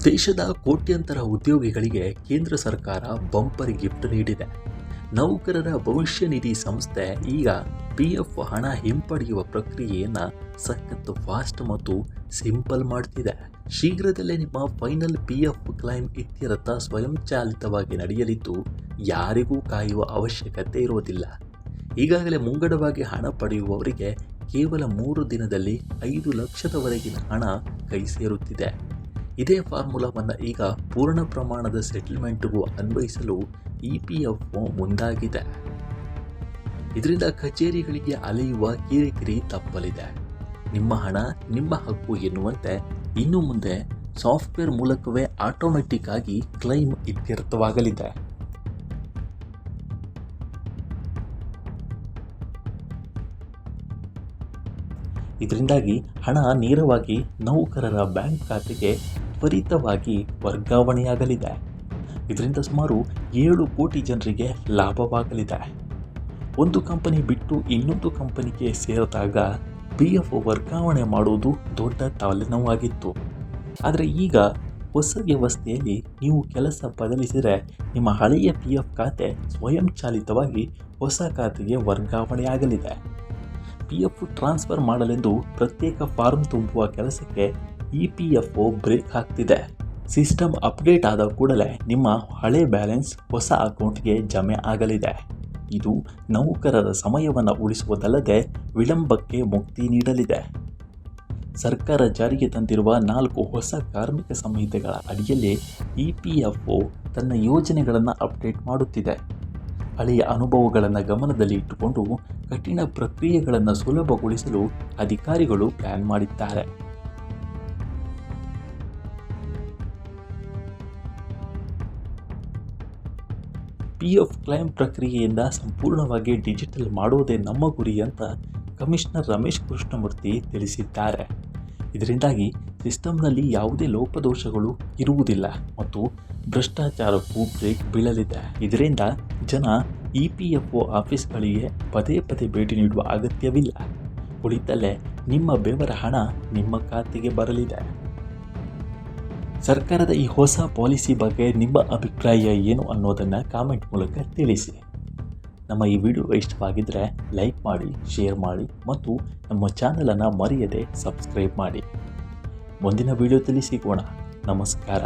ದೇಶದ ಕೋಟ್ಯಂತರ ಉದ್ಯೋಗಿಗಳಿಗೆ ಕೇಂದ್ರ ಸರ್ಕಾರ ಬಂಪರ್ ಗಿಫ್ಟ್ ನೀಡಿದೆ. ನೌಕರರ ಭವಿಷ್ಯ ನಿಧಿ ಸಂಸ್ಥೆ ಈಗ PF ಹಣ ಹಿಂಪಡೆಯುವ ಪ್ರಕ್ರಿಯೆಯನ್ನು ಸಖತ್ ಫಾಸ್ಟ್ ಮತ್ತು ಸಿಂಪಲ್ ಮಾಡ್ತಿದೆ. ಶೀಘ್ರದಲ್ಲೇ ನಿಮ್ಮ ಫೈನಲ್ PF ಕ್ಲೈಮ್ ಇತ್ಯರ್ಥ ಸ್ವಯಂಚಾಲಿತವಾಗಿ ನಡೆಯಲಿದ್ದು ಯಾರಿಗೂ ಕಾಯುವ ಅವಶ್ಯಕತೆ ಇರುವುದಿಲ್ಲ. ಈಗಾಗಲೇ ಮುಂಗಡವಾಗಿ ಹಣ ಪಡೆಯುವವರಿಗೆ ಕೇವಲ 3 ದಿನದಲ್ಲಿ 5 ಲಕ್ಷದವರೆಗಿನ ಹಣ ಕೈ ಸೇರುತ್ತಿದೆ. ಇದೇ ಫಾರ್ಮುಲಾವನ್ನು ಈಗ ಪೂರ್ಣ ಪ್ರಮಾಣದ ಸೆಟಲ್ಮೆಂಟ್ಗೂ ಅನ್ವಯಿಸಲು EPFO ಮುಂದಾಗಿದೆ. ಇದರಿಂದ ಕಚೇರಿಗಳಿಗೆ ಅಲೆಯುವ ಕಿರಿಕಿರಿ ತಪ್ಪಲಿದೆ. ನಿಮ್ಮ ಹಣ ನಿಮ್ಮ ಹಕ್ಕು ಎನ್ನುವಂತೆ ಇನ್ನು ಮುಂದೆ ಸಾಫ್ಟ್ವೇರ್ ಮೂಲಕವೇ ಆಟೋಮೆಟಿಕ್ ಆಗಿ ಕ್ಲೈಮ್ ಇತ್ಯರ್ಥವಾಗಲಿದೆ. ಇದರಿಂದಾಗಿ ಹಣ ನೇರವಾಗಿ ನೌಕರರ ಬ್ಯಾಂಕ್ ಖಾತೆಗೆ ತ್ವರಿತವಾಗಿ ವರ್ಗಾವಣೆಯಾಗಲಿದೆ. ಇದರಿಂದ ಸುಮಾರು 7 ಕೋಟಿ ಜನರಿಗೆ ಲಾಭವಾಗಲಿದೆ. ಒಂದು ಕಂಪನಿ ಬಿಟ್ಟು ಇನ್ನೊಂದು ಕಂಪನಿಗೆ ಸೇರಿದಾಗ PF ವರ್ಗಾವಣೆ ಮಾಡುವುದು ದೊಡ್ಡ ತಲೆನೋವಾಗಿತ್ತು. ಆದರೆ ಈಗ ಹೊಸ ವ್ಯವಸ್ಥೆಯಲ್ಲಿ ನೀವು ಕೆಲಸ ಬದಲಿಸಿದರೆ ನಿಮ್ಮ ಹಳೆಯ PF ಖಾತೆ ಸ್ವಯಂಚಾಲಿತವಾಗಿ ಹೊಸ ಖಾತೆಗೆ ವರ್ಗಾವಣೆಯಾಗಲಿದೆ. PF ಟ್ರಾನ್ಸ್ಫರ್ ಮಾಡಲೆಂದು ಪ್ರತ್ಯೇಕ ಫಾರ್ಮ್ ತುಂಬುವ ಕೆಲಸಕ್ಕೆ EPFO ಬ್ರೇಕ್ ಹಾಕ್ತಿದೆ. ಸಿಸ್ಟಮ್ ಅಪ್ಡೇಟ್ ಆದ ಕೂಡಲೇ ನಿಮ್ಮ ಹಳೆ ಬ್ಯಾಲೆನ್ಸ್ ಹೊಸ ಅಕೌಂಟ್ಗೆ ಜಮೆ ಆಗಲಿದೆ. ಇದು ನೌಕರರ ಸಮಯವನ್ನು ಉಳಿಸುವುದಲ್ಲದೆ ವಿಳಂಬಕ್ಕೆ ಮುಕ್ತಿ ನೀಡಲಿದೆ. ಸರ್ಕಾರ ಜಾರಿಗೆ ತಂದಿರುವ 4 ಹೊಸ ಕಾರ್ಮಿಕ ಸಂಹಿತೆಗಳ ಅಡಿಯಲ್ಲಿ EPFO ತನ್ನ ಯೋಜನೆಗಳನ್ನು ಅಪ್ಡೇಟ್ ಮಾಡುತ್ತಿದೆ. ಹಳೆಯ ಅನುಭವಗಳನ್ನು ಗಮನದಲ್ಲಿ ಇಟ್ಟುಕೊಂಡು ಕಠಿಣ ಪ್ರಕ್ರಿಯೆಗಳನ್ನು ಸುಲಭಗೊಳಿಸಲು ಅಧಿಕಾರಿಗಳು ಪ್ಲಾನ್ ಮಾಡಿದ್ದಾರೆ. PF ಕ್ಲೈಮ್ ಪ್ರಕ್ರಿಯೆಯಿಂದ ಸಂಪೂರ್ಣವಾಗಿ ಡಿಜಿಟಲ್ ಮಾಡುವುದೇ ನಮ್ಮ ಗುರಿ ಅಂತ ಕಮಿಷನರ್ ರಮೇಶ್ ಕೃಷ್ಣಮೂರ್ತಿ ತಿಳಿಸಿದ್ದಾರೆ. ಇದರಿಂದಾಗಿ ಸಿಸ್ಟಮ್ನಲ್ಲಿ ಯಾವುದೇ ಲೋಪದೋಷಗಳು ಇರುವುದಿಲ್ಲ ಮತ್ತು ಭ್ರಷ್ಟಾಚಾರಕ್ಕೂ ಬ್ರೇಕ್ ಬೀಳಲಿದೆ. ಇದರಿಂದ ಜನ EPFO ಆಫೀಸ್ಗಳಿಗೆ ಪದೇ ಪದೇ ಭೇಟಿ ನೀಡುವ ಅಗತ್ಯವಿಲ್ಲ. ಉಳಿದಲ್ಲೇ ನಿಮ್ಮ ಬೆವರ ಹಣ ನಿಮ್ಮ ಖಾತೆಗೆ ಬರಲಿದೆ. ಸರ್ಕಾರದ ಈ ಹೊಸ ಪಾಲಿಸಿ ಬಗ್ಗೆ ನಿಮ್ಮ ಅಭಿಪ್ರಾಯ ಏನು ಅನ್ನೋದನ್ನು ಕಾಮೆಂಟ್ ಮೂಲಕ ತಿಳಿಸಿ. ನಮ್ಮ ಈ ವಿಡಿಯೋ ಇಷ್ಟವಾಗಿದ್ದರೆ ಲೈಕ್ ಮಾಡಿ, ಶೇರ್ ಮಾಡಿ ಮತ್ತು ನಮ್ಮ ಚಾನಲನ್ನು ಮರೆಯದೆ ಸಬ್ಸ್ಕ್ರೈಬ್ ಮಾಡಿ. ಮುಂದಿನ ವಿಡಿಯೋದಲ್ಲಿ ಸಿಗೋಣ. ನಮಸ್ಕಾರ.